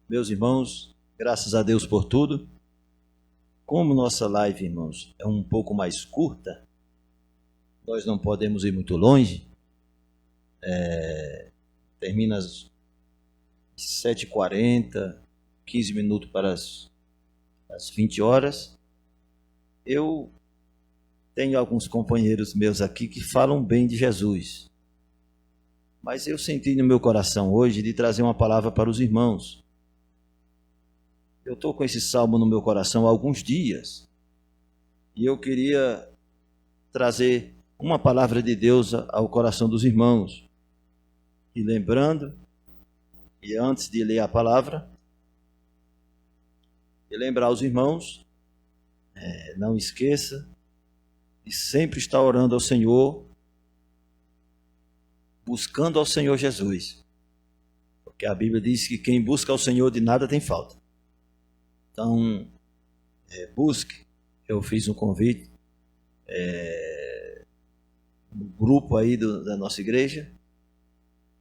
Meus irmãos, graças a Deus por tudo. Como nossa live, irmãos, é um pouco mais curta, nós não podemos ir muito longe. Termina às 7h40, 15 minutos para as 20 horas. Eu tenho alguns companheiros meus aqui que falam bem de Jesus, mas eu senti no meu coração hoje de trazer uma palavra para os irmãos. Eu estou com esse salmo no meu coração há alguns dias e eu queria trazer uma palavra de Deus ao coração dos irmãos. E lembrando, e antes de ler a palavra, e lembrar aos irmãos, não esqueça de sempre estar orando ao Senhor, buscando ao Senhor Jesus, porque a Bíblia diz que quem busca ao Senhor de nada tem falta. Então, busque. Eu fiz um convite no grupo aí da nossa igreja,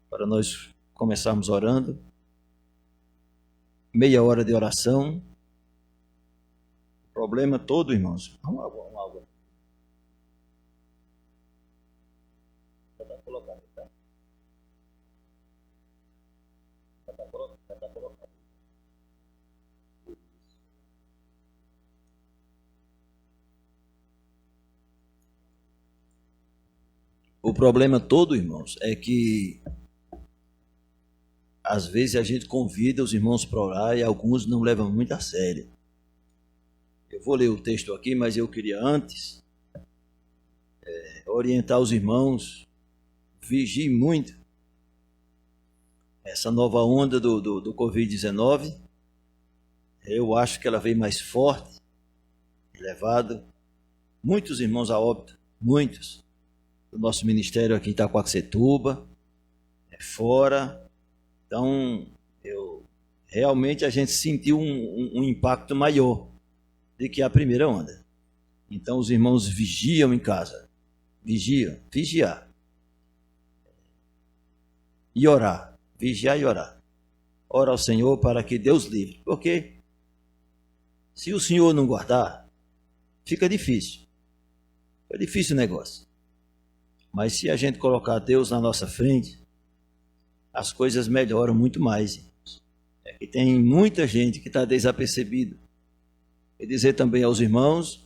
para nós começarmos orando. Meia hora de oração. O problema todo, irmãos. Uma água. Já está colocado, tá? Já está colocado. O problema todo, irmãos, é que às vezes a gente convida os irmãos para orar e alguns não levam muito a sério. Eu vou ler o texto aqui, mas eu queria antes orientar os irmãos, vigiem muito. Essa nova onda do Covid-19, eu acho que ela veio mais forte, levado muitos irmãos a óbito, muitos. Do nosso ministério aqui em Itaquaquecetuba, fora. Então, realmente a gente sentiu um impacto maior do que a primeira onda. Então, os irmãos vigiam em casa. Vigiar. E orar. Vigiar e orar. Ora ao Senhor para que Deus livre. Porque se o Senhor não guardar, fica difícil. É difícil o negócio. Mas se a gente colocar Deus na nossa frente, as coisas melhoram muito mais. E tem muita gente que está desapercebida. E dizer também aos irmãos,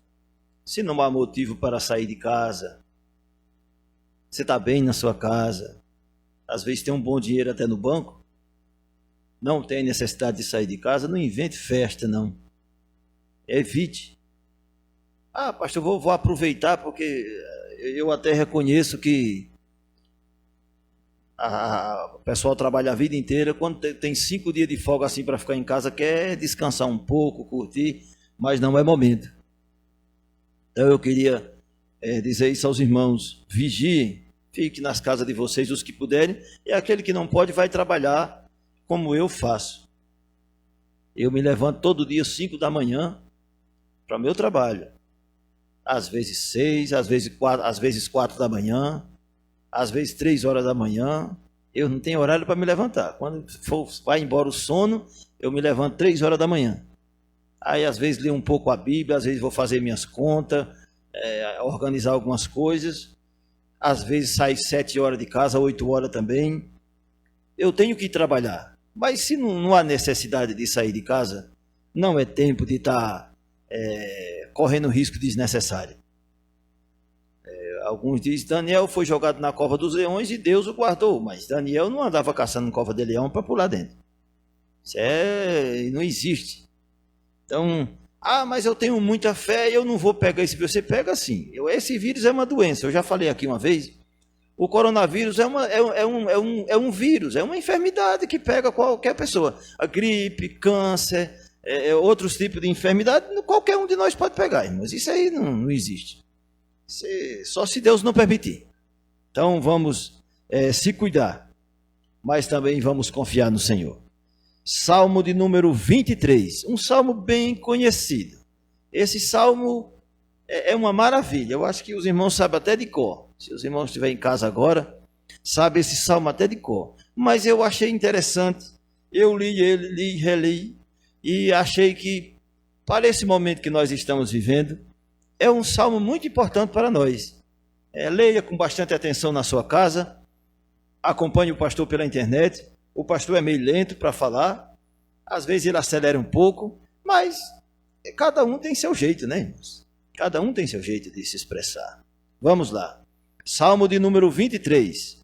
se não há motivo para sair de casa, você está bem na sua casa, às vezes tem um bom dinheiro até no banco, não tem necessidade de sair de casa, não invente festa, não. Evite. Pastor, vou aproveitar porque eu até reconheço que o pessoal trabalha a vida inteira, quando tem 5 dias de folga assim para ficar em casa, quer descansar um pouco, curtir, mas não é momento. Então eu queria dizer isso aos irmãos, vigiem, fiquem nas casas de vocês os que puderem, e aquele que não pode vai trabalhar como eu faço. Eu me levanto todo dia 5 da manhã para o meu trabalho. Às vezes 6, às vezes 4 da manhã, às vezes 3 horas da manhã. Eu não tenho horário para me levantar. Quando vai embora o sono, eu me levanto 3 horas da manhã. Aí às vezes leio um pouco a Bíblia, às vezes vou fazer minhas contas, organizar algumas coisas. Às vezes saio 7 horas de casa, 8 horas também. Eu tenho que trabalhar. Mas se não há necessidade de sair de casa, não é tempo de estar correndo risco desnecessário. Alguns dizem, Daniel foi jogado na cova dos leões e Deus o guardou, mas Daniel não andava caçando cova de leão para pular dentro. Isso não existe. Então, mas eu tenho muita fé e eu não vou pegar esse vírus. Você pega sim. Esse vírus é uma doença, eu já falei aqui uma vez. O coronavírus é um vírus, é uma enfermidade que pega qualquer pessoa. A gripe, câncer, outros tipos de enfermidade, qualquer um de nós pode pegar, irmãos. Isso aí não existe. Só se Deus não permitir. Então vamos se cuidar, mas também vamos confiar no Senhor. Salmo de número 23, um salmo bem conhecido. Esse salmo é uma maravilha, eu acho que os irmãos sabem até de cor. Se os irmãos estiverem em casa agora, sabem esse salmo até de cor. Mas eu achei interessante eu li ele, li, reli, e achei que, para esse momento que nós estamos vivendo, é um salmo muito importante para nós. Leia com bastante atenção na sua casa, acompanhe o pastor pela internet. O pastor é meio lento para falar, às vezes ele acelera um pouco, mas cada um tem seu jeito, né, irmãos? Cada um tem seu jeito de se expressar. Vamos lá. Salmo de número 23.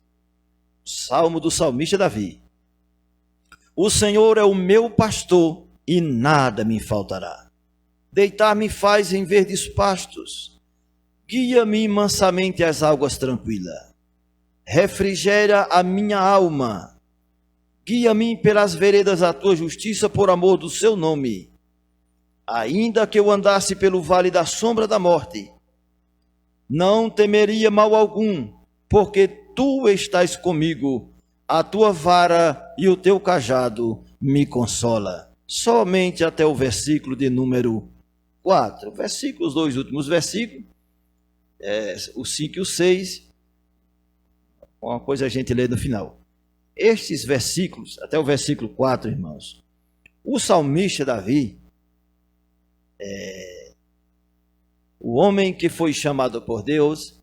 Salmo do salmista Davi. O Senhor é o meu pastor e nada me faltará. Deitar-me faz em verdes pastos. Guia-me mansamente às águas tranquilas. Refrigera a minha alma. Guia-me pelas veredas da tua justiça por amor do seu nome. Ainda que eu andasse pelo vale da sombra da morte, não temeria mal algum, porque tu estás comigo, a tua vara e o teu cajado me consola. Somente até o versículo de número 4. Versículos, os dois últimos versículos, o 5 e o 6, uma coisa a gente lê no final. Estes versículos, até o versículo 4, irmãos, o salmista Davi, o homem que foi chamado por Deus,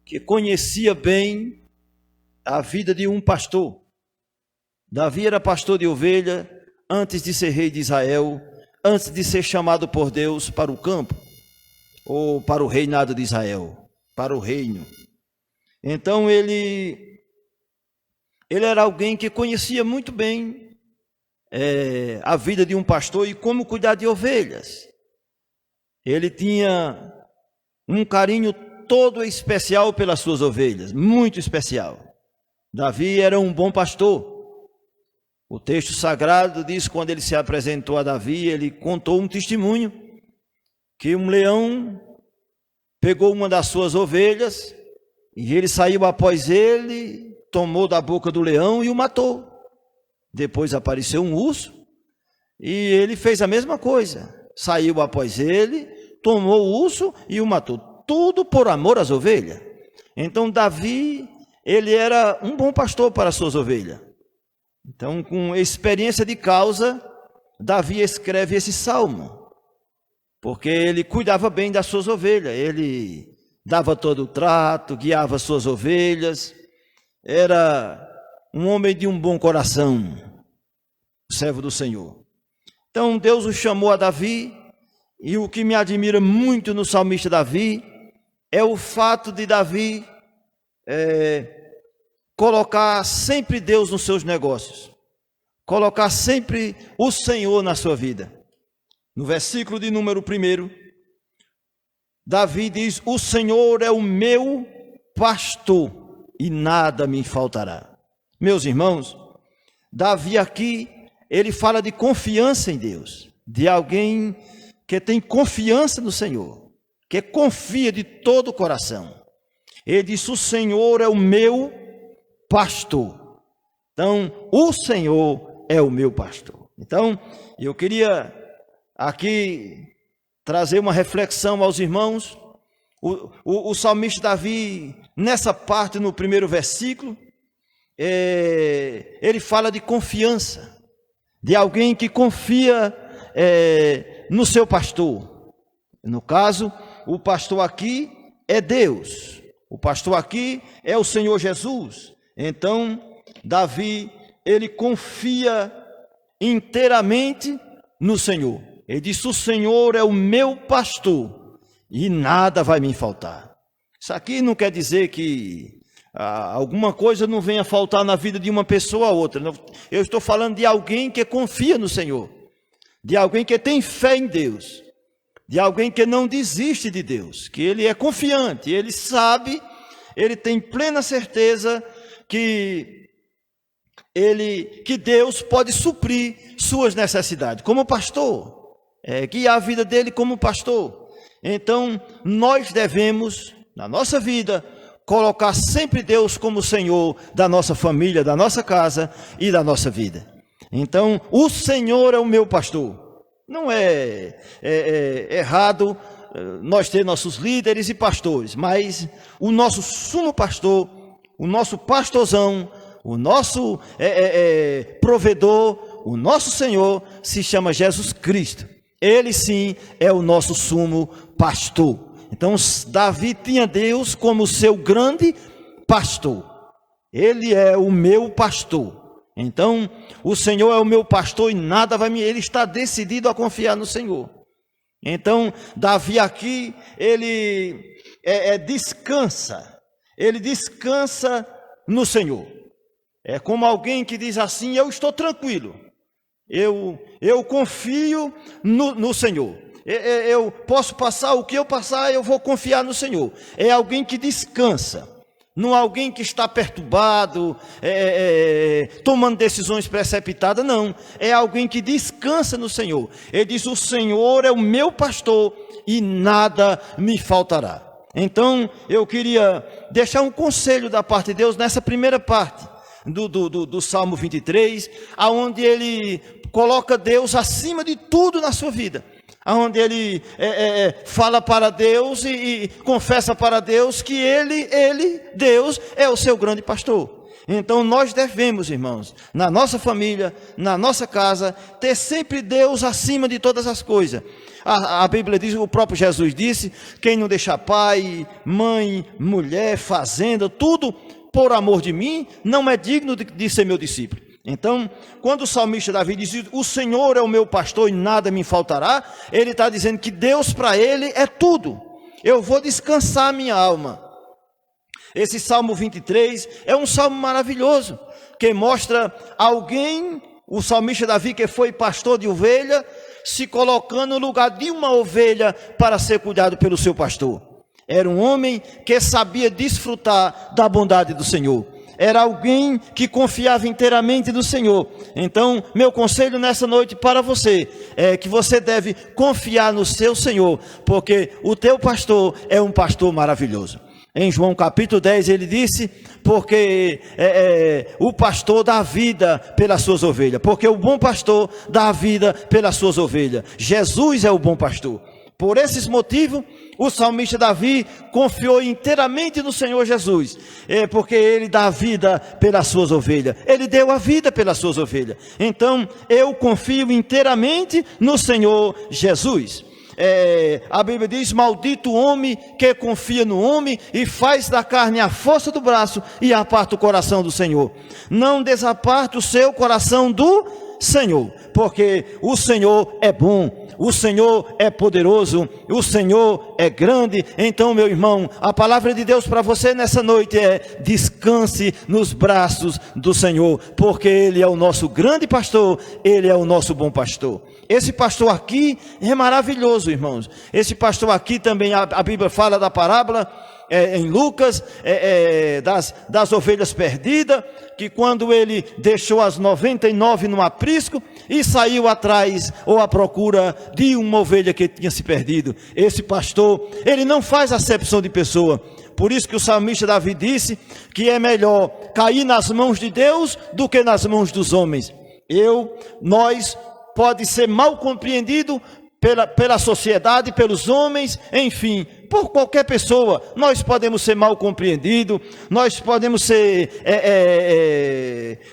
que conhecia bem a vida de um pastor. Davi era pastor de ovelha antes de ser rei de Israel, antes de ser chamado por Deus para o campo, ou para o reinado de Israel, para o reino. Então ele era alguém que conhecia muito bem a vida de um pastor e como cuidar de ovelhas. Ele tinha um carinho todo especial pelas suas ovelhas, muito especial. Davi era um bom pastor. O texto sagrado diz, quando ele se apresentou a Davi, ele contou um testemunho, que um leão pegou uma das suas ovelhas, e ele saiu após ele, tomou da boca do leão e o matou. Depois apareceu um urso, e ele fez a mesma coisa, saiu após ele, tomou o urso e o matou. Tudo por amor às ovelhas. Então Davi, ele era um bom pastor para as suas ovelhas. Então, com experiência de causa, Davi escreve esse salmo, porque ele cuidava bem das suas ovelhas, ele dava todo o trato, guiava as suas ovelhas, era um homem de um bom coração, servo do Senhor. Então Deus o chamou a Davi, e o que me admira muito no salmista Davi é o fato de Davi colocar sempre Deus nos seus negócios, colocar sempre o Senhor na sua vida. No versículo de número 1, Davi diz: o Senhor é o meu pastor e nada me faltará. Meus irmãos, Davi aqui, ele fala de confiança em Deus, de alguém que tem confiança no Senhor, que confia de todo o coração. Ele diz: o Senhor é o meu pastor. Então, o Senhor é o meu pastor. Então, eu queria aqui trazer uma reflexão aos irmãos. O salmista Davi, nessa parte, no primeiro versículo, ele fala de confiança, de alguém que confia no seu pastor. No caso, o pastor aqui é Deus, o pastor aqui é o Senhor Jesus. Então, Davi, ele confia inteiramente no Senhor. Ele diz: o Senhor é o meu pastor e nada vai me faltar. Isso aqui não quer dizer que alguma coisa não venha faltar na vida de uma pessoa ou outra. Eu estou falando de alguém que confia no Senhor, de alguém que tem fé em Deus, de alguém que não desiste de Deus, que ele é confiante, ele sabe, ele tem plena certeza que Deus pode suprir suas necessidades, como pastor, guiar a vida dele como pastor. Então, nós devemos, na nossa vida, colocar sempre Deus como Senhor da nossa família, da nossa casa e da nossa vida. Então, o Senhor é o meu pastor. Não é errado nós ter nossos líderes e pastores, mas o nosso sumo pastor, o nosso pastorzão, O nosso provedor, o nosso Senhor, se chama Jesus Cristo. Ele sim é o nosso sumo pastor. Então Davi tinha Deus como seu grande pastor. Ele é o meu pastor. Então o Senhor é o meu pastor e nada vai me... Ele está decidido a confiar no Senhor. Então Davi aqui, ele descansa. Ele descansa no Senhor. É como alguém que diz assim: eu estou tranquilo, eu confio no Senhor, eu posso passar o que eu passar, eu vou confiar no Senhor. É alguém que descansa, não é alguém que está perturbado, tomando decisões precipitadas, não. É alguém que descansa no Senhor. Ele diz: o Senhor é o meu pastor e nada me faltará. Então eu queria deixar um conselho da parte de Deus nessa primeira parte do Salmo 23, aonde ele coloca Deus acima de tudo na sua vida, aonde ele fala para Deus e confessa para Deus que Deus é o seu grande pastor. Então nós devemos, irmãos, na nossa família, na nossa casa, ter sempre Deus acima de todas as coisas. A Bíblia diz, o próprio Jesus disse: quem não deixar pai, mãe, mulher, fazenda, tudo por amor de mim, não é digno de ser meu discípulo. Então, quando o salmista Davi diz: o Senhor é o meu pastor e nada me faltará, ele está dizendo que Deus para ele é tudo. Eu vou descansar minha alma. Esse Salmo 23 é um salmo maravilhoso, que mostra alguém, o salmista Davi, que foi pastor de ovelha, se colocando no lugar de uma ovelha para ser cuidado pelo seu pastor. Era um homem que sabia desfrutar da bondade do Senhor. Era alguém que confiava inteiramente no Senhor. Então, meu conselho nessa noite para você é que você deve confiar no seu Senhor, porque o teu pastor é um pastor maravilhoso. Em João capítulo 10 ele disse: porque o pastor dá vida pelas suas ovelhas, porque o bom pastor dá vida pelas suas ovelhas. Jesus é o bom pastor. Por esses motivos, o salmista Davi confiou inteiramente no Senhor Jesus, porque ele dá a vida pelas suas ovelhas, ele deu a vida pelas suas ovelhas. Então eu confio inteiramente no Senhor Jesus. A Bíblia diz: maldito o homem que confia no homem e faz da carne a força do braço e aparta o coração do Senhor. Não desaparte o seu coração do Senhor, porque o Senhor é bom, o Senhor é poderoso, o Senhor é grande. Então, meu irmão, a palavra de Deus para você nessa noite é: descanse nos braços do Senhor, porque Ele é o nosso grande pastor, Ele é o nosso bom pastor. Esse pastor aqui é maravilhoso, irmãos. Esse pastor aqui também, a Bíblia fala da parábola em Lucas, das ovelhas perdidas, que quando ele deixou as 99 no aprisco e saiu atrás ou à procura de uma ovelha que tinha se perdido. Esse pastor, ele não faz acepção de pessoa. Por isso que o salmista Davi disse que é melhor cair nas mãos de Deus do que nas mãos dos homens. Nós pode ser mal compreendido pela sociedade, pelos homens, enfim, por qualquer pessoa. Nós podemos ser mal compreendidos, nós podemos ser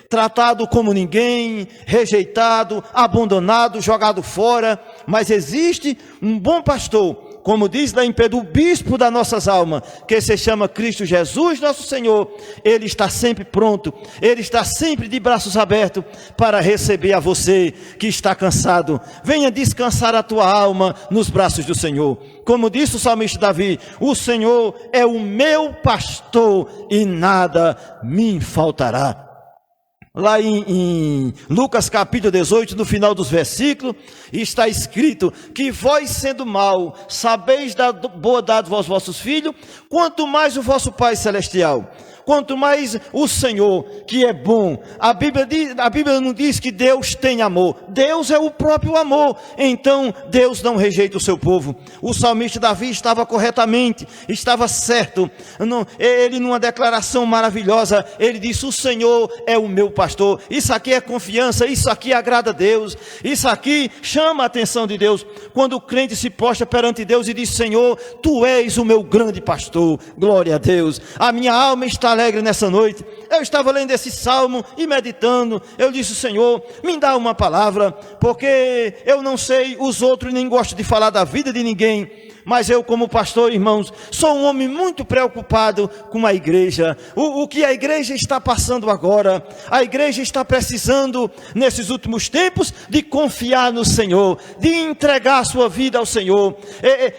tratado como ninguém, rejeitado, abandonado, jogado fora, mas existe um bom pastor, como diz lá em Pedro, o bispo das nossas almas, que se chama Cristo Jesus, nosso Senhor. Ele está sempre pronto, Ele está sempre de braços abertos para receber a você que está cansado. Venha descansar a tua alma nos braços do Senhor. Como disse o salmista Davi: o Senhor é o meu pastor e nada me faltará. Lá em Lucas capítulo 18, no final dos versículos, está escrito que vós, sendo mau, sabeis dar boa dádiva aos vossos filhos, quanto mais o vosso Pai Celestial, quanto mais o Senhor, que é bom. A Bíblia não diz que Deus tem amor, Deus é o próprio amor. Então Deus não rejeita o seu povo. O salmista Davi estava corretamente, estava certo. Ele, numa declaração maravilhosa, ele disse: o Senhor é o meu pastor. Isso aqui é confiança, isso aqui agrada a Deus, isso aqui chama a atenção de Deus, quando o crente se prostra perante Deus e diz: Senhor, Tu és o meu grande pastor. Glória a Deus. A minha alma está alegre nessa noite. Eu estava lendo esse salmo e meditando. Eu disse: Senhor, me dá uma palavra, porque eu não sei os outros, nem gosto de falar da vida de ninguém. Mas eu, como pastor, irmãos, sou um homem muito preocupado com a igreja. O que a igreja está passando agora? A igreja está precisando, nesses últimos tempos, de confiar no Senhor, de entregar a sua vida ao Senhor.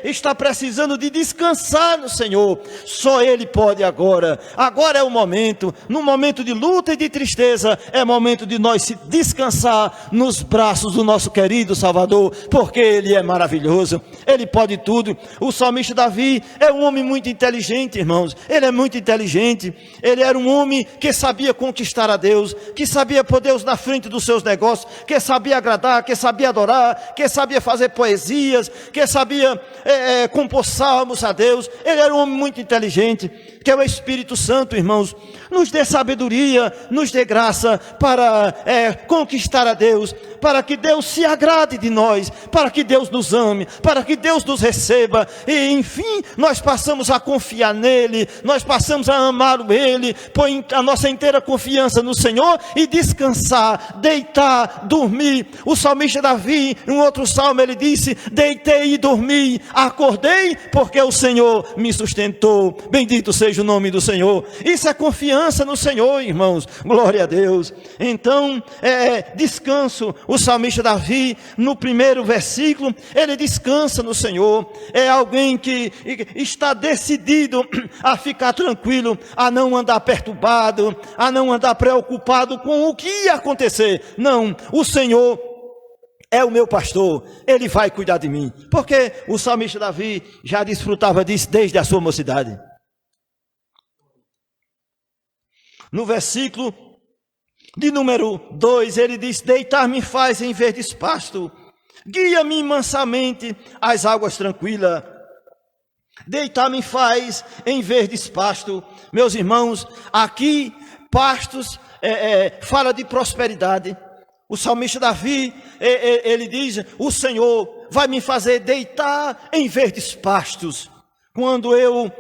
Está precisando de descansar no Senhor. Só Ele pode agora. Agora é o momento. No momento de luta e de tristeza, é momento de nós se descansar nos braços do nosso querido Salvador, porque Ele é maravilhoso. Ele pode tudo. O salmista Davi é um homem muito inteligente, irmãos. Ele é muito inteligente. Ele era um homem que sabia conquistar a Deus, que sabia pôr Deus na frente dos seus negócios, que sabia agradar, que sabia adorar, que sabia fazer poesias, que sabia compor salmos a Deus. Ele era um homem muito inteligente. Que é o Espírito Santo, irmãos, nos dê sabedoria, nos dê graça para conquistar a Deus, para que Deus se agrade de nós, para que Deus nos ame, para que Deus nos receba, e enfim, nós passamos a confiar nele, nós passamos a amar Ele, põe a nossa inteira confiança no Senhor e descansar, deitar, dormir. O salmista Davi, em um outro salmo, ele disse: deitei e dormi, acordei, porque o Senhor me sustentou. Bendito seja o nome do Senhor. Isso é confiança no Senhor, irmãos. Glória a Deus. Então, descanso. O salmista Davi, no primeiro versículo, ele descansa no Senhor. É alguém que está decidido a ficar tranquilo, a não andar perturbado, a não andar preocupado com o que ia acontecer. Não, o Senhor é o meu pastor, Ele vai cuidar de mim. Porque o salmista Davi já desfrutava disso desde a sua mocidade. No versículo de número 2, ele diz: deitar-me faz em verdes pastos, guia-me mansamente às águas tranquilas. Deitar-me faz em verdes pastos. Meus irmãos, aqui pastos fala de prosperidade. O salmista Davi, ele diz: o Senhor vai me fazer deitar em verdes pastos. Quando eu,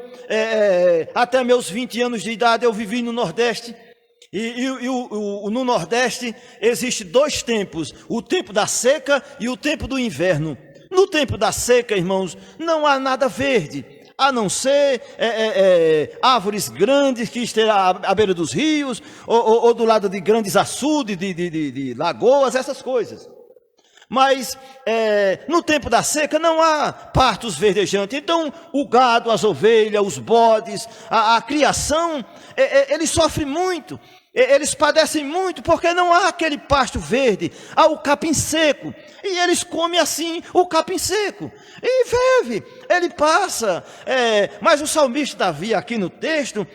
até meus 20 anos de idade, eu vivi no Nordeste. E no Nordeste existe 2 tempos: o tempo da seca e o tempo do inverno. No tempo da seca, irmãos, não há nada verde, a não ser árvores grandes que estejam à beira dos rios, ou do lado de grandes açudes, de lagoas, essas coisas. Mas no tempo da seca não há pastos verdejantes. Então o gado, as ovelhas, os bodes, a criação, eles sofrem muito. Eles padecem muito porque não há aquele pasto verde, há o capim seco. E eles comem assim o capim seco. E vive, ele passa. Mas o salmista Davi, aqui no texto,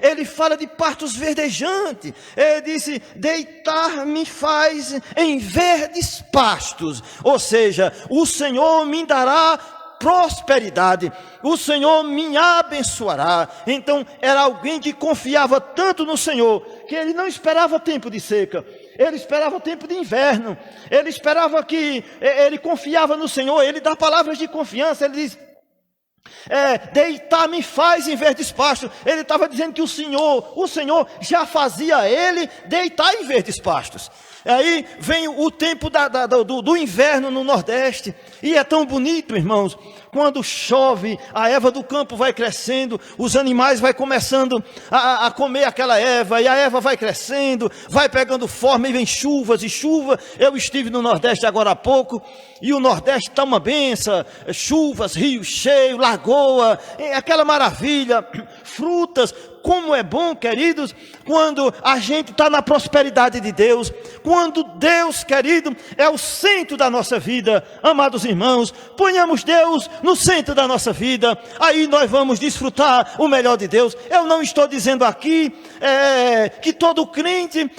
ele fala de pastos verdejantes. Ele disse: deitar-me faz em verdes pastos. Ou seja, o Senhor me dará prosperidade, o Senhor me abençoará. Então era alguém que confiava tanto no Senhor, que ele não esperava tempo de seca, ele esperava tempo de inverno, ele esperava que, ele confiava no Senhor, ele dá palavras de confiança. Ele diz: deitar-me faz em verdes pastos. Ele estava dizendo que o Senhor já fazia ele deitar em verdes pastos. Aí vem o tempo do inverno no Nordeste, e é tão bonito, irmãos, quando chove, a erva do campo vai crescendo, os animais vai começando a comer aquela erva, e a erva vai crescendo, vai pegando forma, e vem chuvas e chuva. Eu estive no Nordeste agora há pouco, e o Nordeste está uma benção, chuvas, rios cheios, lagoa, aquela maravilha, frutas. Como é bom, queridos, quando a gente está na prosperidade de Deus, quando Deus, querido, é o centro da nossa vida. Amados irmãos, ponhamos Deus no centro da nossa vida, aí nós vamos desfrutar o melhor de Deus. Eu não estou dizendo aqui que todo crente,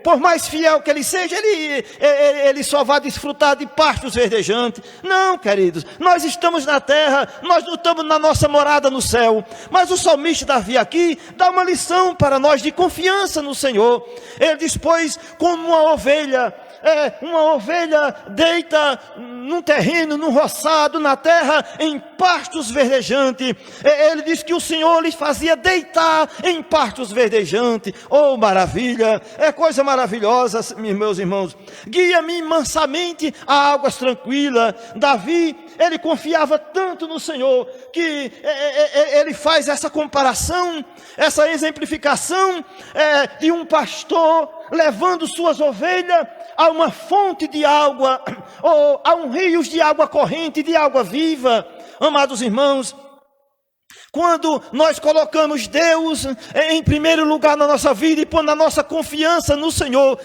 por mais fiel que ele seja, ele só vai desfrutar de pastos verdejantes. Não, queridos, nós estamos na terra, nós não estamos na nossa morada no céu. Mas o salmista Davi aqui dá uma lição para nós de confiança no Senhor. Ele diz: pois como uma ovelha uma ovelha deita num terreno, num roçado, na terra, em pastos verdejantes. Ele diz que o Senhor lhe fazia deitar em pastos verdejantes. Oh, maravilha, é coisa maravilhosa, meus irmãos. Guia-me mansamente a águas tranquilas. Davi, ele confiava tanto no Senhor, que ele faz essa comparação, essa exemplificação de um pastor levando suas ovelhas a uma fonte de água, ou a um rio de água corrente, de água viva. Amados irmãos, quando nós colocamos Deus em primeiro lugar na nossa vida e pondo a nossa confiança no Senhor,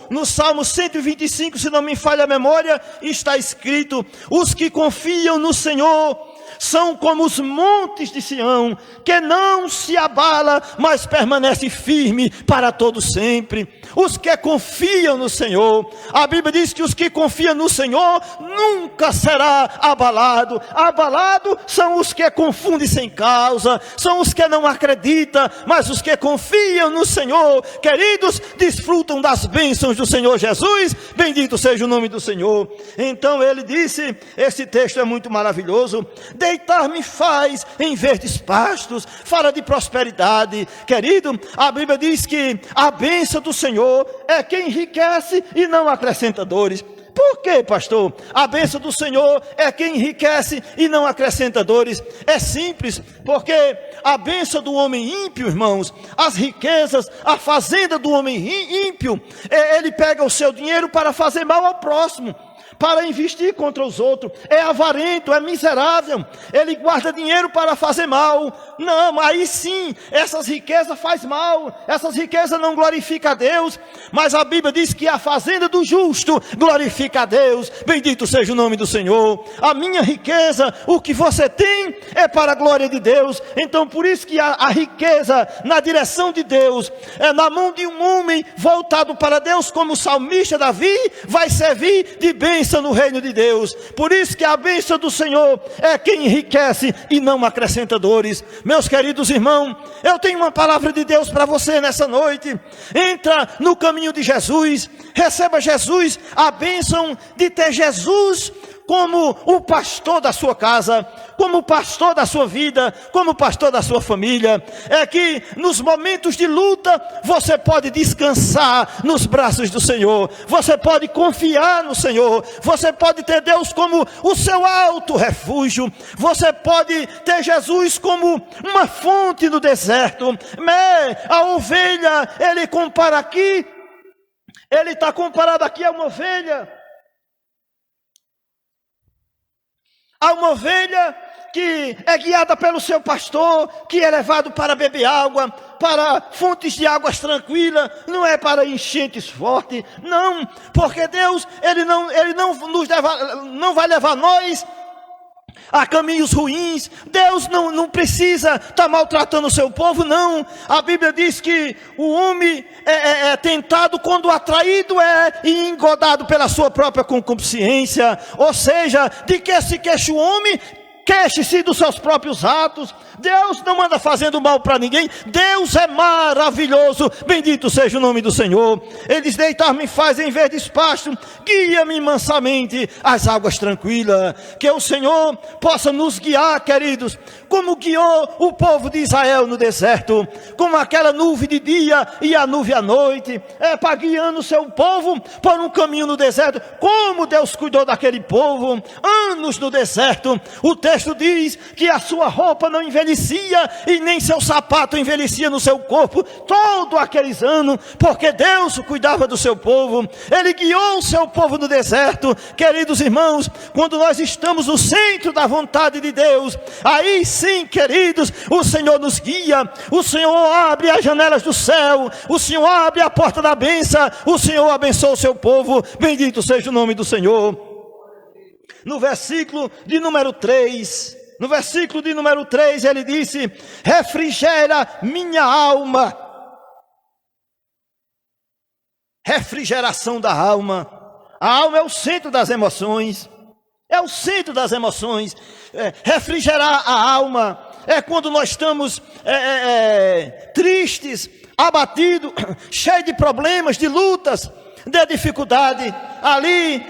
no Salmo 125, se não me falha a memória, está escrito: os que confiam no Senhor são como os montes de Sião, que não se abala, mas permanece firme para todo sempre. Os que confiam no Senhor, a Bíblia diz que os que confiam no Senhor nunca será abalado. Abalado são os que confundem sem causa, são os que não acreditam, mas os que confiam no Senhor, queridos, desfrutam das bênçãos do Senhor Jesus. Bendito seja o nome do Senhor. Então ele disse, esse texto é muito maravilhoso: deitar-me faz em verdes pastos. Fala de prosperidade, querido. A Bíblia diz que a bênção do Senhor é quem enriquece e não acrescenta dores. Por quê, pastor? A bênção do Senhor é quem enriquece e não acrescenta dores. É simples, porque a bênção do homem ímpio, irmãos, as riquezas, a fazenda do homem ímpio, ele pega o seu dinheiro para fazer mal ao próximo, para investir contra os outros. É avarento, é miserável, ele guarda dinheiro para fazer mal. Não, aí sim, essas riquezas faz mal, essas riquezas não glorificam a Deus. Mas a Bíblia diz que a fazenda do justo glorifica a Deus. Bendito seja o nome do Senhor. A minha riqueza, o que você tem, é para a glória de Deus. Então por isso que a riqueza na direção de Deus, é na mão de um homem voltado para Deus, como o salmista Davi, vai servir de bênção no reino de Deus. Por isso que a bênção do Senhor é quem enriquece e não acrescenta dores. Meus queridos irmãos, eu tenho uma palavra de Deus para você nessa noite. Entra no caminho de Jesus, receba Jesus, a bênção de ter Jesus como o pastor da sua casa, como o pastor da sua vida, como o pastor da sua família. É que nos momentos de luta, você pode descansar nos braços do Senhor, você pode confiar no Senhor, você pode ter Deus como o seu alto refúgio, você pode ter Jesus como uma fonte no deserto. A ovelha, ele compara aqui, ele está comparado aqui a uma ovelha. Há uma ovelha que é guiada pelo seu pastor, que é levado para beber água, para fontes de águas tranquilas, não é para enchentes fortes, não, porque Deus, ele não vai levar nós a caminhos ruins. Deus não precisa estar maltratando o seu povo, não. A Bíblia diz que o homem é tentado quando atraído e engodado pela sua própria concupiscência. Ou seja, de que se queixa o homem, queixe-se dos seus próprios atos. Deus não anda fazendo mal para ninguém. Deus é maravilhoso. Bendito seja o nome do Senhor. Ele diz: deitar-me faz em verdes pastos, guia-me mansamente às águas tranquilas. Que o Senhor possa nos guiar, queridos, como guiou o povo de Israel no deserto, como aquela nuvem de dia e a nuvem à noite, para guiando o seu povo por um caminho no deserto. Como Deus cuidou daquele povo anos no deserto. O texto diz que a sua roupa não envelhecia e nem seu sapato envelhecia no seu corpo todos aqueles anos, porque Deus cuidava do seu povo. Ele guiou o seu povo no deserto. Queridos irmãos, quando nós estamos no centro da vontade de Deus, aí sim, queridos, o Senhor nos guia. O Senhor abre as janelas do céu, o Senhor abre a porta da bênção, o Senhor abençoa o seu povo. Bendito seja o nome do Senhor. No versículo de número 3, ele disse: refrigera minha alma. Refrigeração da alma. A alma é o centro das emoções. É o centro das emoções. Refrigerar a alma é quando nós estamos tristes, abatidos, cheios de problemas, de lutas. de dificuldade, ali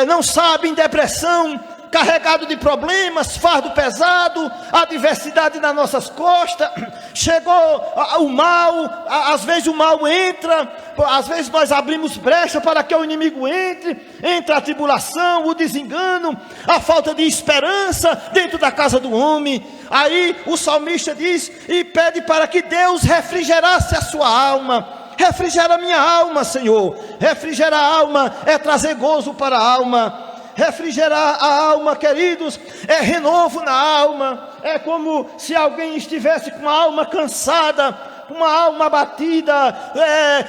não sabe, em depressão, carregado de problemas, fardo pesado, adversidade nas nossas costas, chegou o mal, às vezes o mal entra, às vezes nós abrimos brecha para que o inimigo entra a tribulação, o desengano, a falta de esperança dentro da casa do homem. Aí o salmista diz e pede para que Deus refrigerasse a sua alma. Refrigera a minha alma, Senhor. Refrigerar a alma é trazer gozo para a alma. Refrigerar a alma, queridos, é renovo na alma. É como se alguém estivesse com a alma cansada, com uma alma abatida,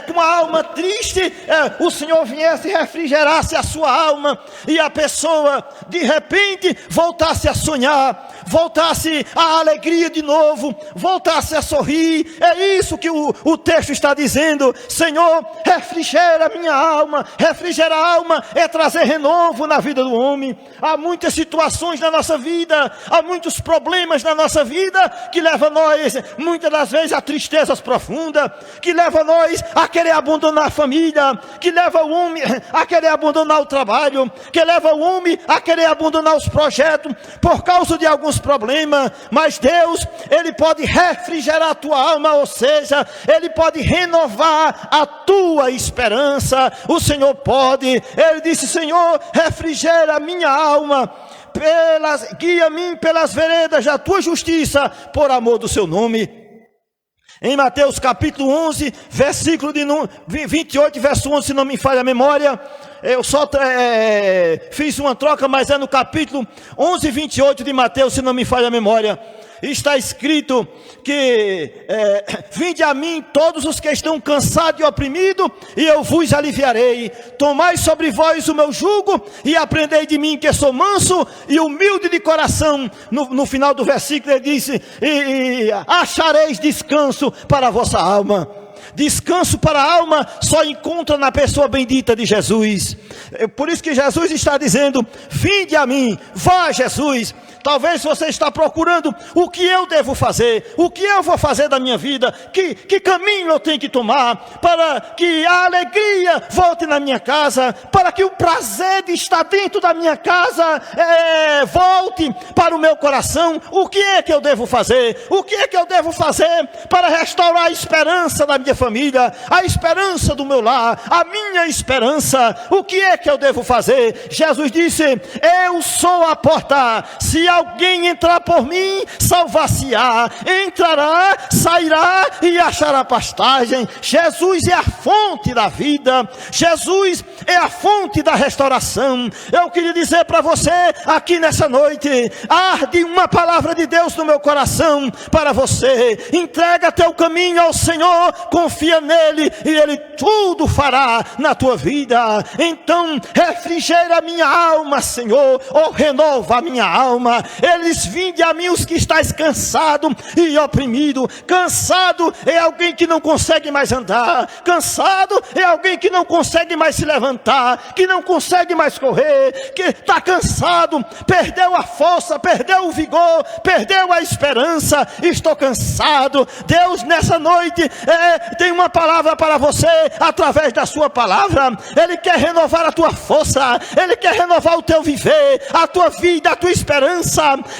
com uma alma triste. O Senhor viesse e refrigerasse a sua alma, e a pessoa de repente voltasse a sonhar, voltasse à alegria de novo, voltasse a sorrir. É isso que o texto está dizendo. Senhor, refrigera a minha alma. Refrigerar a alma é trazer renovo na vida do homem. Há muitas situações na nossa vida, há muitos problemas na nossa vida que levam nós, muitas das vezes, a tristezas profundas, que levam nós a querer abandonar a família, que leva o homem a querer abandonar o trabalho, que leva o homem a querer abandonar os projetos por causa de alguns problemas. Mas Deus, Ele pode refrigerar a tua alma, ou seja, Ele pode renovar a tua esperança. O Senhor pode. Ele disse: Senhor, refrigera a minha alma, guia-me pelas veredas da tua justiça, por amor do seu nome. Em Mateus capítulo 11, versículo de 28, verso 11, se não me falha a memória. Eu só fiz uma troca, mas é no capítulo 11, 28 de Mateus, se não me falha a memória. Está escrito que vinde a mim todos os que estão cansados e oprimidos, e eu vos aliviarei. Tomai sobre vós o meu jugo e aprendei de mim, que sou manso e humilde de coração. No final do versículo ele disse: e achareis descanso para a vossa alma. Descanso para a alma só encontra na pessoa bendita de Jesus. Por isso que Jesus está dizendo: vinde a mim, vá Jesus. Talvez você está procurando o que eu devo fazer, o que eu vou fazer da minha vida, que caminho eu tenho que tomar para que a alegria volte na minha casa, para que o prazer de estar dentro da minha casa volte para o meu coração. O que é que eu devo fazer? O que é que eu devo fazer para restaurar a esperança da minha família, a esperança do meu lar, a minha esperança? O que é que eu devo fazer? Jesus disse: eu sou a porta. Se alguém entrar por mim, salvar-se-á, entrará, sairá e achará pastagem. Jesus é a fonte da vida, Jesus é a fonte da restauração. Eu queria dizer para você aqui nessa noite: arde uma palavra de Deus no meu coração para você. Entrega teu caminho ao Senhor, confia nele e Ele tudo fará na tua vida. Então refrigera a minha alma, Senhor, ou renova a minha alma. Eles: vinde a mim os que estáis cansado e oprimido. Cansado é alguém que não consegue mais andar. Cansado é alguém que não consegue mais se levantar, que não consegue mais correr, que está cansado, perdeu a força, perdeu o vigor, perdeu a esperança. Estou cansado. Deus nessa noite tem uma palavra para você através da sua palavra. Ele quer renovar a tua força, Ele quer renovar o teu viver, a tua vida, a tua esperança.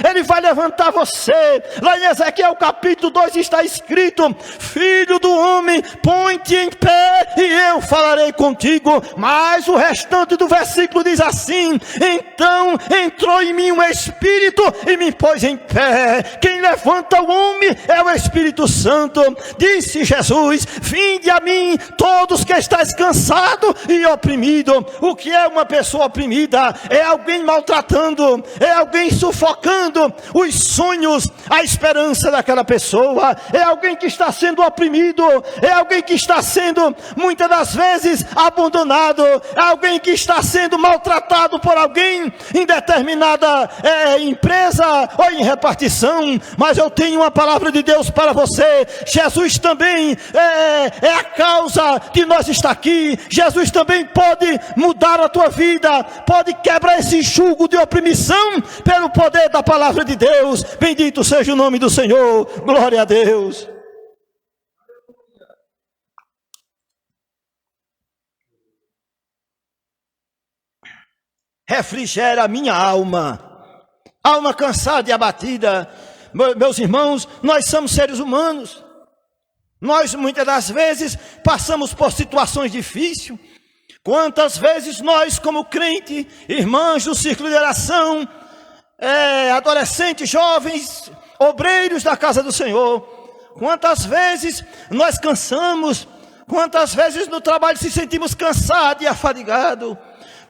Ele vai levantar você. Lá em Ezequiel capítulo 2 está escrito: filho do homem, põe-te em pé e eu falarei contigo. Mas o restante do versículo diz assim: então entrou em mim um espírito e me pôs em pé. Quem levanta o homem é o Espírito Santo. Disse Jesus: vinde a mim todos que estáis cansados e oprimidos. O que é uma pessoa oprimida? É alguém maltratando, é alguém sufocando os sonhos, a esperança daquela pessoa. É alguém que está sendo oprimido, é alguém que está sendo muitas das vezes abandonado, é alguém que está sendo maltratado por alguém em determinada empresa ou em repartição. Mas eu tenho uma palavra de Deus para você. Jesus também é a causa de nós estar aqui. Jesus também pode mudar a tua vida, pode quebrar esse jugo de opressão pelo poder da palavra de Deus. Bendito seja o nome do Senhor. Glória a Deus. refrigera a minha alma. Alma cansada e abatida. Meus irmãos, nós somos seres humanos. Nós muitas das vezes passamos por situações difíceis. Quantas vezes nós, como crente, irmãos do círculo de oração, adolescentes, jovens, obreiros da casa do Senhor, quantas vezes nós cansamos, quantas vezes no trabalho se sentimos cansados e afadigados,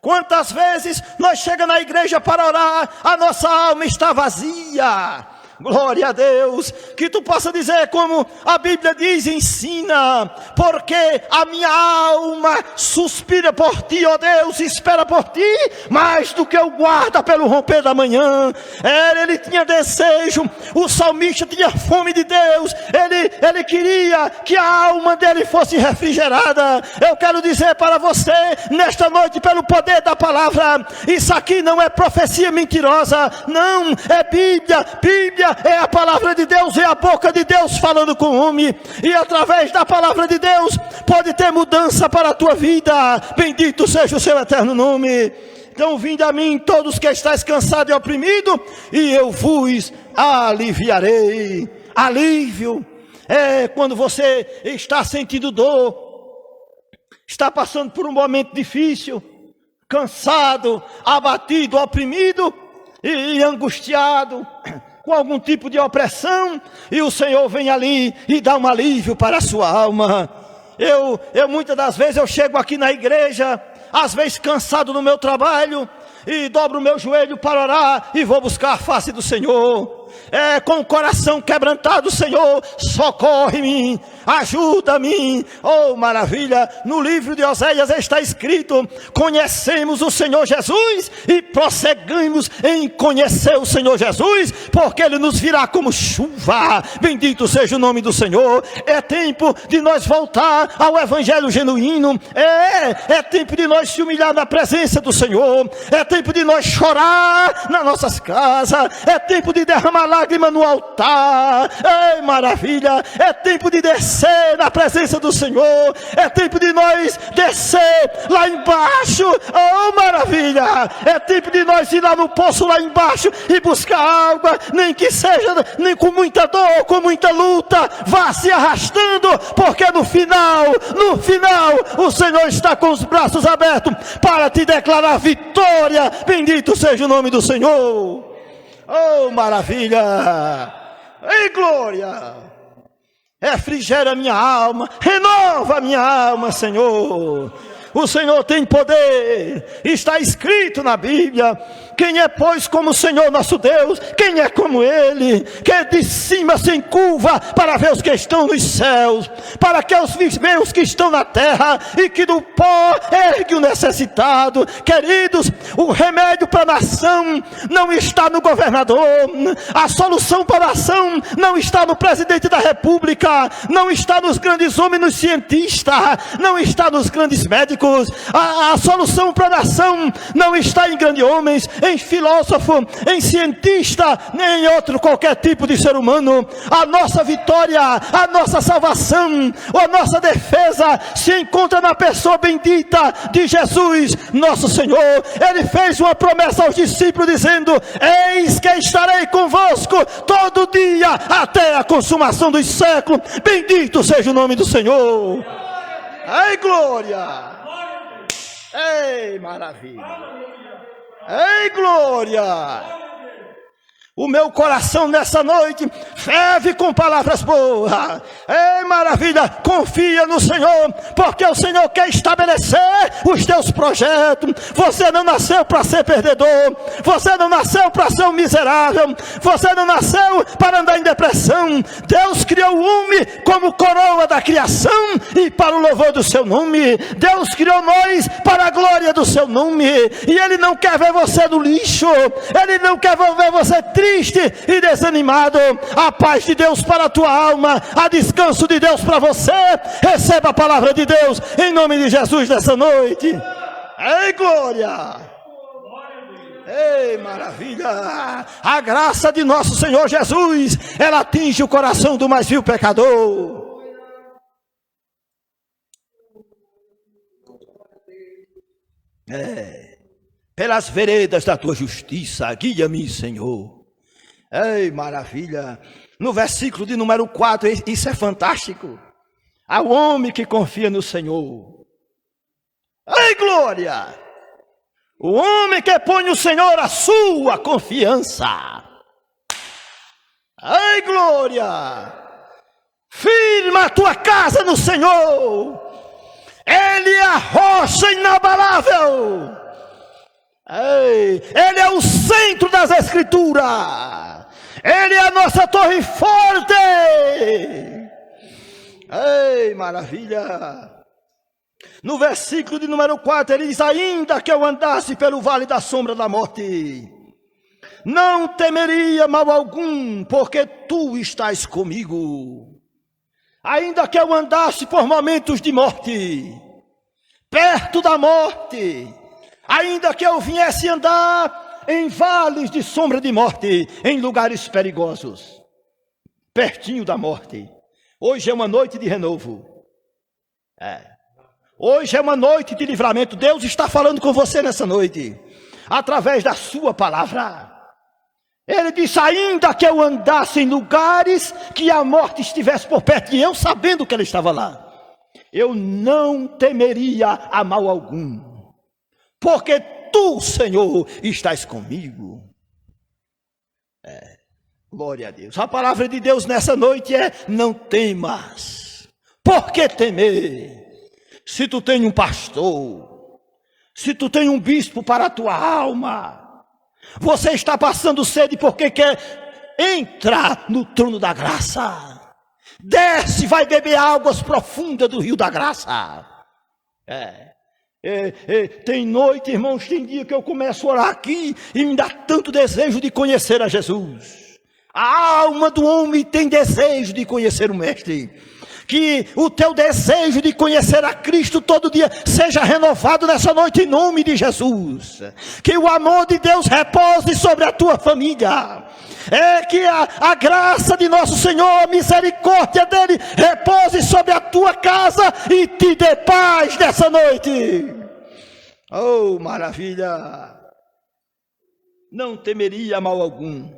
quantas vezes nós chegamos na igreja para orar, a nossa alma está vazia. Glória a Deus, que tu possa dizer como a Bíblia diz e ensina, porque a minha alma suspira por ti, ó Deus, espera por ti, mais do que o guarda pelo romper da manhã. Ele tinha desejo, o salmista tinha fome de Deus, ele queria que a alma dele fosse refrigerada. Eu quero dizer para você, nesta noite, pelo poder da palavra, isso aqui não é profecia mentirosa, não, é Bíblia é a palavra de Deus, é a boca de Deus falando com o homem, e através da palavra de Deus pode ter mudança para a tua vida. Bendito seja o seu eterno nome. Então vinde a mim todos que estáis cansados e oprimidos, e eu vos aliviarei. Alívio é quando você está sentindo dor, está passando por um momento difícil, cansado, abatido, oprimido e angustiado, com algum tipo de opressão, e o Senhor vem ali e dá um alívio para a sua alma. Eu muitas das vezes eu chego aqui na igreja, às vezes cansado no meu trabalho, e dobro o meu joelho para orar e vou buscar a face do Senhor. Com o coração quebrantado, Senhor, socorre-me, ajuda-me. Oh, maravilha, no livro de Oséias está escrito: conhecemos o Senhor Jesus e prosseguimos em conhecer o Senhor Jesus, porque Ele nos virá como chuva. Bendito seja o nome do Senhor. É tempo de nós voltar ao evangelho genuíno, é tempo de nós se humilhar na presença do Senhor, é tempo de nós chorar nas nossas casas, é tempo de derramar lágrima no altar. Ei, maravilha, é tempo de descer na presença do Senhor, é tempo de nós descer lá embaixo. Oh, maravilha, é tempo de nós ir lá no poço lá embaixo e buscar água, nem que seja nem com muita dor, com muita luta, vá se arrastando, porque no final o Senhor está com os braços abertos para te declarar vitória. Bendito seja o nome do Senhor. Oh, maravilha! Ei, glória! Refrigera minha alma, renova a minha alma, Senhor. O Senhor tem poder, está escrito na Bíblia. Quem é, pois, como o Senhor nosso Deus? Quem é como Ele? Que de cima se encurva para ver os que estão nos céus, para que os meus que estão na terra, e que do pó ergue o necessitado. Queridos, o remédio para a nação não está no governador, a solução para a nação não está no presidente da república, não está nos grandes homens, nos cientistas, não está nos grandes médicos. A solução para a nação não está em grandes homens, em filósofo, em cientista, nem em outro qualquer tipo de ser humano. A nossa vitória, a nossa salvação, a nossa defesa se encontra na pessoa bendita de Jesus, nosso Senhor. Ele fez uma promessa aos discípulos dizendo: eis que estarei convosco todo dia até a consumação dos séculos. Bendito seja o nome do Senhor. Ei, glória! Ei, maravilha! Ei, glória! O meu coração nessa noite ferve com palavras boas. Ei, maravilha, confia no Senhor, porque o Senhor quer estabelecer os teus projetos. Você não nasceu para ser perdedor, você não nasceu para ser um miserável, você não nasceu para andar em depressão. Deus criou o homem como coroa da criação e para o louvor do seu nome. Deus criou nós para a glória do seu nome, e Ele não quer ver você no lixo, Ele não quer ver você triste e desanimado. A paz de Deus para a tua alma, a descanso de Deus para você. Receba a palavra de Deus em nome de Jesus nessa noite. Ei, glória! Ei, maravilha! A graça de nosso Senhor Jesus, ela atinge o coração do mais vil pecador. pelas veredas da tua justiça. Guia-me, Senhor. Ei, maravilha. No versículo de número 4, isso é fantástico. Ao homem que confia no Senhor. Ei, glória! O homem que põe no Senhor a sua confiança. Ei, glória! Firma a tua casa no Senhor. Ele é a rocha inabalável. Ei, Ele é o centro das Escrituras. Ele é a nossa torre forte. Ei, maravilha. No versículo de número 4, ele diz: ainda que eu andasse pelo vale da sombra da morte, não temeria mal algum, porque tu estás comigo. Ainda que eu andasse por momentos de morte, perto da morte, ainda que eu viesse andar em vales de sombra de morte, em lugares perigosos, pertinho da morte. Hoje é uma noite de renovo. Hoje é uma noite de livramento. Deus está falando com você nessa noite, através da sua palavra. Ele disse: ainda que eu andasse em lugares que a morte estivesse por perto, e eu sabendo que ela estava lá, eu não temeria a mal algum, porque tu, Senhor, estás comigo. Glória a Deus. A palavra de Deus nessa noite é: não temas. Por que temer? Se tu tem um pastor, se tu tem um bispo para a tua alma, você está passando sede porque quer entrar no trono da graça. Desce, vai beber águas profundas do rio da graça. Tem noite, irmãos, tem dia que eu começo a orar aqui e me dá tanto desejo de conhecer a Jesus. A alma do homem tem desejo de conhecer o Mestre. Que o teu desejo de conhecer a Cristo todo dia seja renovado nessa noite em nome de Jesus. Que o amor de Deus repose sobre a tua família. Que a graça de nosso Senhor, a misericórdia dele repose sobre a tua casa e te dê paz nessa noite. Oh, maravilha! Não temeria mal algum,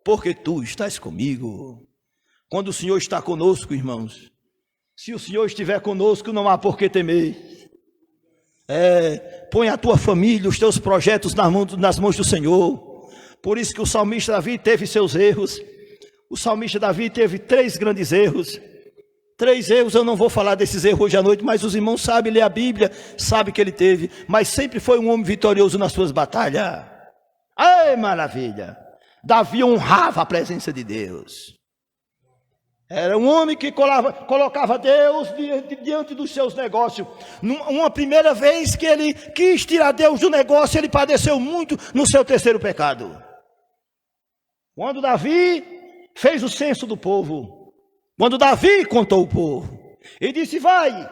porque tu estás comigo. Quando o Senhor está conosco, irmãos, se o Senhor estiver conosco, não há por que temer. Põe a tua família, os teus projetos nas mãos do Senhor. Por isso que o salmista Davi teve seus erros. O salmista Davi teve 3 grandes erros. 3 erros, eu não vou falar desses erros hoje à noite, mas os irmãos sabem ler a Bíblia, sabem que ele teve. Mas sempre foi um homem vitorioso nas suas batalhas. Ai, maravilha! Davi honrava a presença de Deus. Era um homem que colocava Deus diante dos seus negócios. Uma primeira vez que ele quis tirar Deus do negócio, ele padeceu muito no seu terceiro pecado. Quando Davi fez o censo do povo, quando Davi contou o povo, ele disse: vai,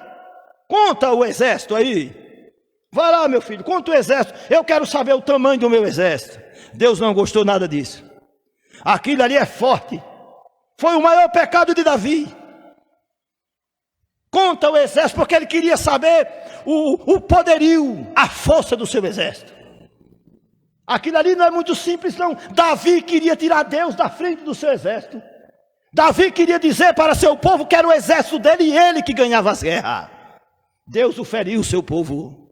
conta o exército aí. Vai lá, meu filho, conta o exército. Eu quero saber o tamanho do meu exército. Deus não gostou nada disso. Aquilo ali é forte. Foi o maior pecado de Davi. Conta o exército, porque ele queria saber o poderio, a força do seu exército. Aquilo ali não é muito simples, não. Davi queria tirar Deus da frente do seu exército. Davi queria dizer para seu povo que era o exército dele e ele que ganhava as guerras. Deus o feriu, o seu povo.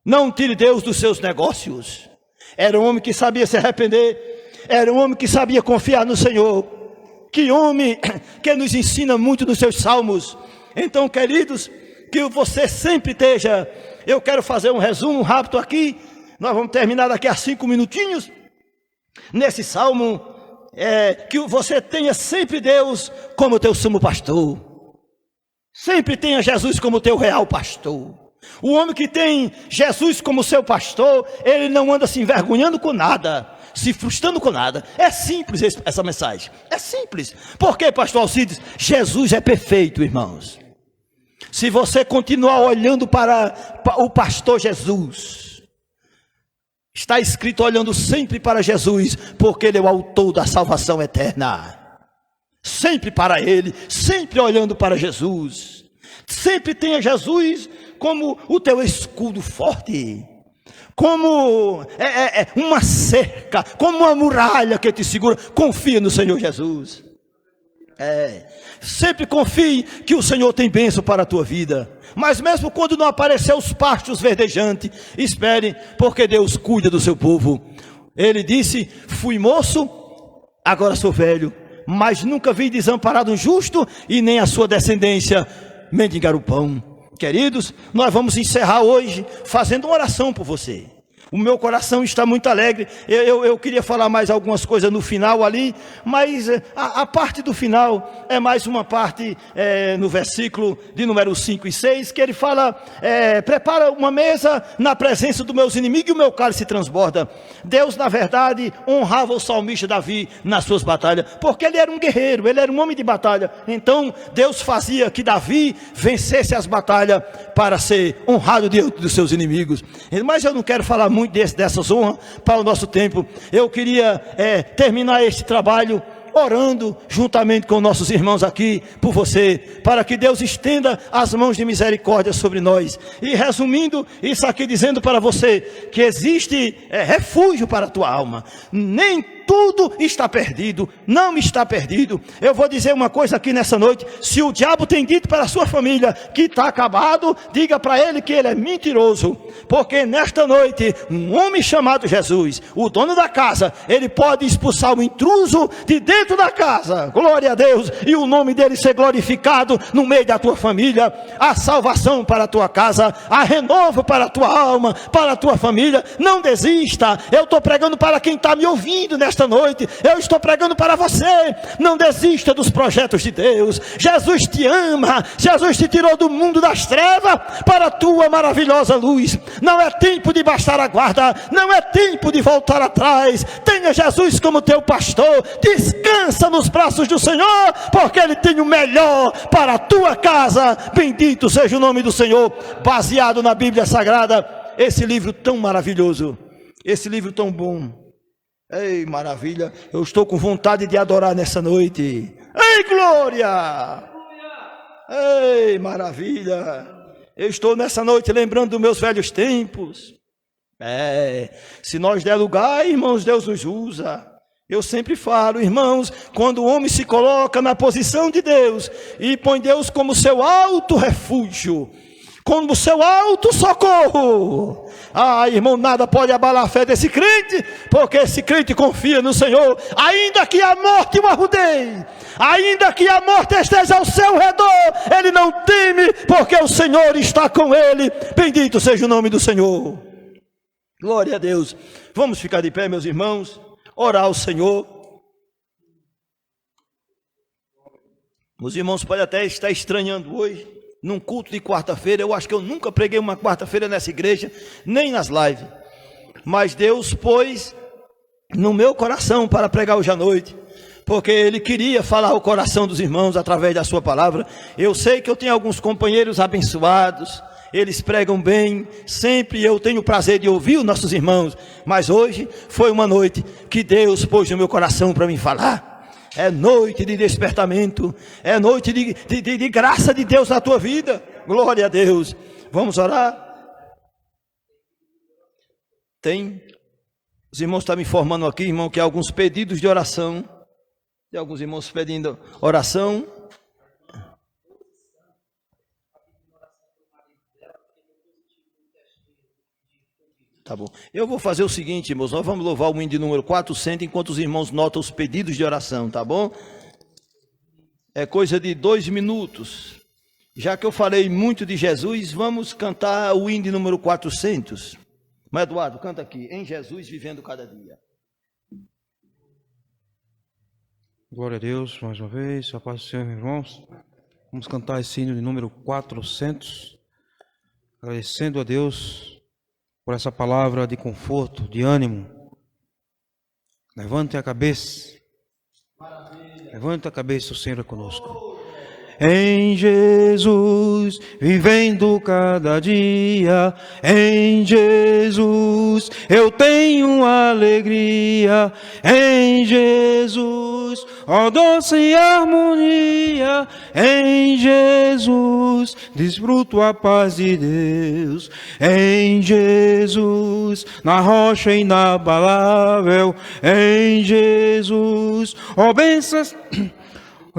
Não tire Deus dos seus negócios. Era um homem que sabia se arrepender. Era um homem que sabia confiar no Senhor. Que homem que nos ensina muito nos seus salmos. Então, queridos, que você sempre esteja. Eu quero fazer um resumo rápido aqui. Nós vamos terminar daqui a 5 minutinhos. Nesse salmo, que você tenha sempre Deus como teu sumo pastor. Sempre tenha Jesus como teu real pastor. O homem que tem Jesus como seu pastor, ele não anda se envergonhando com nada, se frustrando com nada. É simples essa mensagem. É simples. Por quê, pastor Alcides? Jesus é perfeito, irmãos. Se você continuar olhando para o pastor Jesus, está escrito olhando sempre para Jesus, porque ele é o autor da salvação eterna. Sempre para ele, sempre olhando para Jesus. Sempre tenha Jesus como o teu escudo forte. como uma cerca, como uma muralha que te segura. Confia no Senhor Jesus. Sempre confie que o Senhor tem bênção para a tua vida. Mas mesmo quando não aparecer os pastos verdejantes, espere, porque Deus cuida do seu povo. Ele disse: fui moço, agora sou velho, mas nunca vi desamparado um justo, e nem a sua descendência mendigar o pão. Queridos, nós vamos encerrar hoje fazendo uma oração por você. O meu coração está muito alegre. Eu queria falar mais algumas coisas no final ali, mas a parte do final é mais uma parte no versículo de número 5 e 6, que ele fala: prepara uma mesa na presença dos meus inimigos e o meu cálice transborda. Deus, na verdade, honrava o salmista Davi nas suas batalhas, porque ele era um guerreiro, ele era um homem de batalha. Então Deus fazia que Davi vencesse as batalhas para ser honrado diante dos seus inimigos. Mas eu não quero falar muito dessas honras para o nosso tempo. Eu queria terminar este trabalho orando juntamente com nossos irmãos aqui por você, para que Deus estenda as mãos de misericórdia sobre nós. E resumindo isso aqui, dizendo para você que existe refúgio para a tua alma. Nem tudo está perdido, não está perdido. Eu vou dizer uma coisa aqui nessa noite: se o diabo tem dito para a sua família que está acabado, diga para ele que ele é mentiroso, porque nesta noite um homem chamado Jesus, o dono da casa, ele pode expulsar o intruso de dentro da casa, glória a Deus, e o nome dele ser glorificado no meio da tua família. A salvação para a tua casa, a renovo para a tua alma, para a tua família. Não desista. Eu estou pregando para quem está me ouvindo nesta noite, eu estou pregando para você. Não desista dos projetos de Deus. Jesus te ama, Jesus te tirou do mundo das trevas para a tua maravilhosa luz. Não é tempo de baixar a guarda, não é tempo de voltar atrás. Tenha Jesus como teu pastor, descansa nos braços do Senhor, porque Ele tem o melhor para a tua casa. Bendito seja o nome do Senhor. Baseado na Bíblia Sagrada, esse livro tão maravilhoso, esse livro tão bom. Ei, maravilha, eu estou com vontade de adorar nessa noite. Ei, glória! Ei, maravilha! Eu estou nessa noite lembrando dos meus velhos tempos. Se nós der lugar, irmãos, Deus nos usa. Eu sempre falo, irmãos, quando o homem se coloca na posição de Deus e põe Deus como seu alto refúgio, como seu alto socorro, irmão, nada pode abalar a fé desse crente, porque esse crente confia no Senhor. Ainda que a morte o arrudeie, ainda que a morte esteja ao seu redor, ele não teme, porque o Senhor está com ele. Bendito seja o nome do Senhor. Glória a Deus. Vamos ficar de pé, meus irmãos, orar ao Senhor. Os irmãos podem até estar estranhando hoje, num culto de quarta-feira. Eu acho que eu nunca preguei uma quarta-feira nessa igreja, nem nas lives. Mas Deus pôs no meu coração para pregar hoje à noite, porque Ele queria falar ao coração dos irmãos através da sua palavra. Eu sei que eu tenho alguns companheiros abençoados, eles pregam bem, sempre eu tenho o prazer de ouvir os nossos irmãos, mas hoje foi uma noite que Deus pôs no meu coração para me falar. É noite de despertamento, é noite de graça de Deus na tua vida. Glória a Deus. Vamos orar? Os irmãos estão me informando aqui, irmão, que há alguns pedidos de oração. Tem alguns irmãos pedindo oração. Tá bom. Eu vou fazer o seguinte, irmãos, nós vamos louvar o hino de número 400, enquanto os irmãos notam os pedidos de oração, tá bom? É coisa de 2 minutos. Já que eu falei muito de Jesus, vamos cantar o hino de número 400. Mas Eduardo, canta aqui, em Jesus vivendo cada dia. Glória a Deus, mais uma vez, a paz do Senhor, irmãos. Vamos cantar esse hino de número 400, agradecendo a Deus por essa palavra de conforto, de ânimo. Levante a cabeça. Levante a cabeça, o Senhor é conosco. em Jesus, vivendo cada dia, em Jesus, eu tenho alegria, em Jesus, ó doce harmonia, em Jesus, desfruto a paz de Deus, em Jesus, na rocha inabalável, em Jesus, ó bênçãos.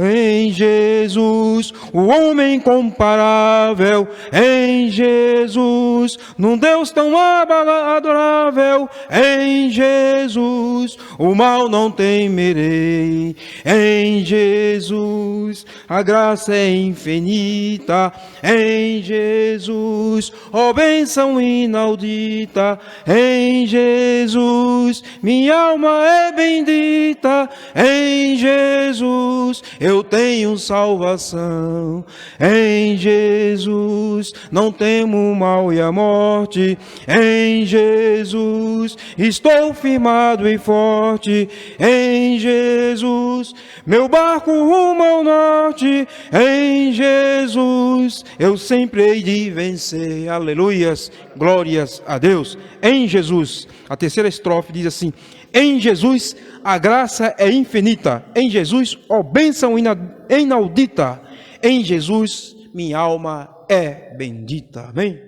Em Jesus, o homem incomparável, em Jesus, num Deus tão adorável, em Jesus, o mal não temerei, em Jesus, a graça é infinita, em Jesus, ó bênção inaudita, em Jesus, minha alma é bendita, em Jesus, eu tenho salvação, em Jesus, não temo o mal e a morte, em Jesus, estou firmado e forte, em Jesus, meu barco rumo ao norte, em Jesus, eu sempre hei de vencer, aleluias, glórias a Deus, em Jesus. A terceira estrofe diz assim: em Jesus a graça é infinita, em Jesus, ó bênção inaudita, em Jesus minha alma é bendita. Amém?